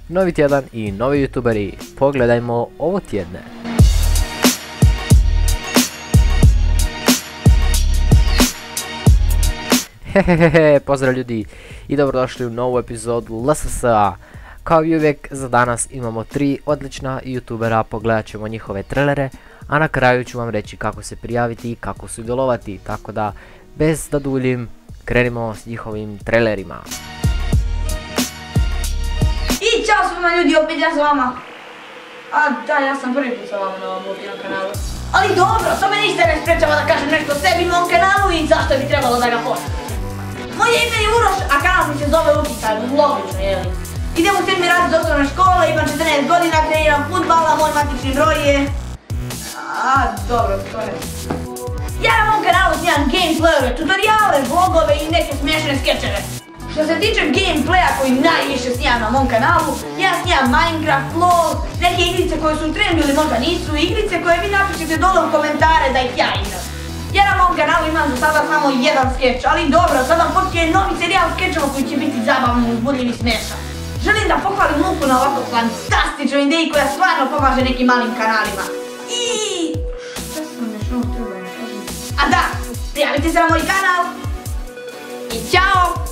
Novi tjedan i novi youtuberi, pogledajmo ovo tjedne. Hehehehe, pozdrav ljudi i dobrodošli u novu epizodu LSS-a. Kao i uvijek, za danas imamo 3 odlična youtubera, pogledat ćemo njihove trailere, a na kraju ću vam reći kako se prijaviti i kako sudjelovati, tako da bez da duljim, krenimo s njihovim trailerima. I čao svima ljudi, opet ja s vama. A da, ja sam prvi put sa vama na ovom mobilnom kanalu. Ali dobro, to me ništa ne sprečava da kažem nešto o sebi na ovom kanalu i zašto bi trebalo da ga poštam. Moje ime je Uroš, a kanal mi se zove Lukica, logično jeli. Idem u 7. razred osnovne škole, imam 14 godina, treniram fudbala, moj matični broj je... dobro, to ne. Ja na mom kanalu snimam gameplayove, tutoriale, vlogove i neke smiješne skečeve. Što se tiče gameplaya koji najviše snimam na mom kanalu, ja snimam Minecraft, LOL, neke igrice koje su u trendu ili možda nisu, igrice koje vi napišete dole u komentare da ih ja igram. Ja na mom kanalu imam za sada samo jedan skeč, ali dobro, sada počinje novi serijal skečeva koji će biti zabavno, uzbudljiv i smiješan. Želim da pohvalim Luku na ovako fantastičnoj ideji koja stvarno pomaže nekim malim kanalima. I... šta sam još ovo trebao da kažem? A da, prijavite se na moj kanal i ćao!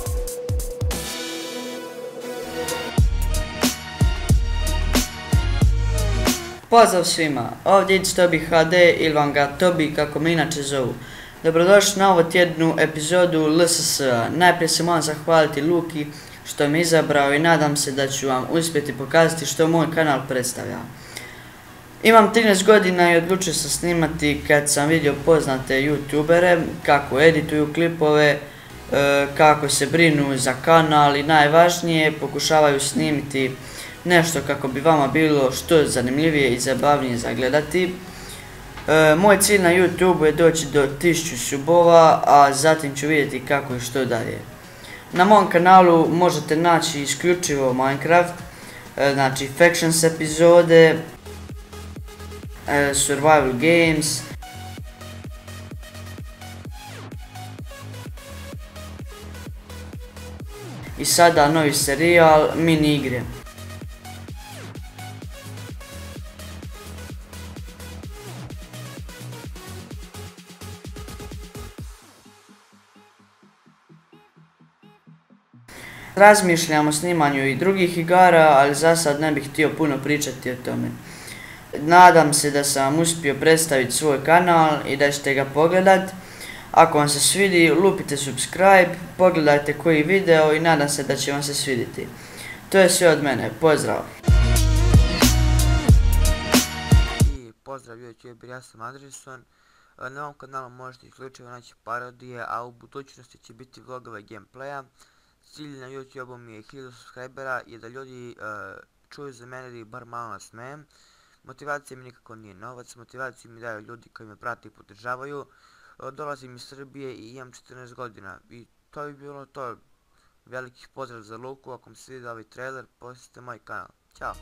Pozdrav svima, ovdje je Tobi HD ili vam ga Tobi kako me inače zovu. Dobrodošli na ovo tjednu epizodu LSS-a. Najprije se moram zahvaliti Luki što me izabrao i nadam se da ću vam uspjeti pokazati što moj kanal predstavlja. Imam 13 godina i odlučio sam snimati kad sam vidio poznate youtubere, kako edituju klipove, kako se brinu za kanal i najvažnije pokušavaju snimiti nešto kako bi vama bilo što zanimljivije i zabavnije za gledati. Moj cilj na YouTube je doći do 1000 subova, a zatim ću vidjeti kako i što dalje. Na mom kanalu možete naći isključivo Minecraft, znači Factions epizode, Survival Games, i sada novi serijal mini igre. Razmišljam o snimanju i drugih igara, ali za sad ne bih htio puno pričati o tome. Nadam se da sam uspio predstaviti svoj kanal i da ćete ga pogledat. Ako vam se svidi, lupite subscribe, pogledajte koji video i nadam se da će vam se svidjeti. To je sve od mene, pozdrav! Pozdrav YouTube, ja sam Andrison. Na ovom kanalu možete isključivo naći parodije, a u budućnosti će biti vlogove gameplaya. Cilj na YouTube-u mi je 1000 subscribera i da ljudi čuju za mene i bar malo nasmejem. Motivacija mi nikako nije novac, motivaciju mi daju ljudi koji me prate i podržavaju. Dolazim iz Srbije i imam 14 godina i to bi bilo to. Veliki pozdrav za Luku, ako mi se sviđa ovaj trailer, posjetite moj kanal. Ćao!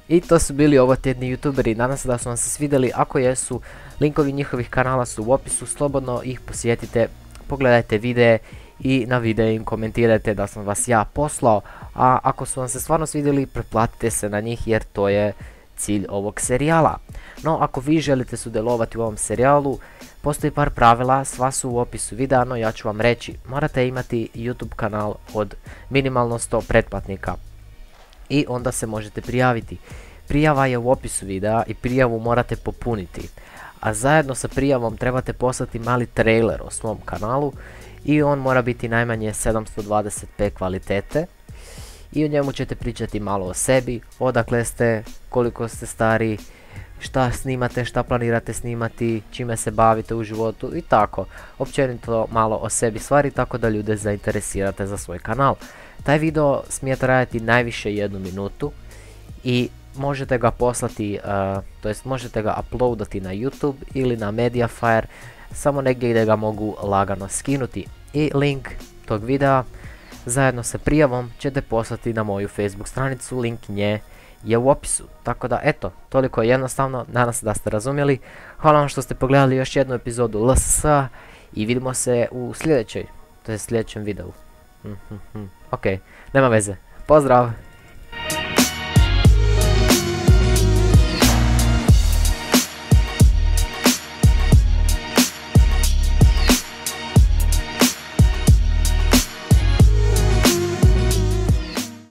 I to su bili ovo tjedni youtuberi, nadam se da su vam se svidjeli, ako jesu, linkovi njihovih kanala su u opisu, slobodno ih posjetite, pogledajte videe i na videu im komentirajte da sam vas ja poslao, a ako su vam se stvarno svidjeli, pretplatite se na njih jer to je cilj ovog serijala. No, ako vi želite sudjelovati u ovom serijalu, postoji par pravila, sva su u opisu videa, no ja ću vam reći, morate imati YouTube kanal od minimalno 100 pretplatnika i onda se možete prijaviti. Prijava je u opisu videa i prijavu morate popuniti, a zajedno sa prijavom trebate poslati mali trailer o svom kanalu i on mora biti najmanje 720p kvalitete i u njemu ćete pričati malo o sebi, odakle ste, koliko ste stari, šta snimate, šta planirate snimati, čime se bavite u životu i tako. Općenito malo o sebi stvari tako da ljude zainteresirate za svoj kanal. Taj video smije trajati najviše 1 minutu i možete ga poslati, to jest možete ga uploadati na YouTube ili na Mediafire, samo negdje gdje ga mogu lagano skinuti. I link tog videa zajedno sa prijavom ćete poslati na moju Facebook stranicu, link nje je u opisu. Tako da eto, toliko je jednostavno, nadam se da ste razumjeli. Hvala vam što ste pogledali još jednu epizodu LSS-a i vidimo se u sljedećem videu. Ok, nema veze. Pozdrav!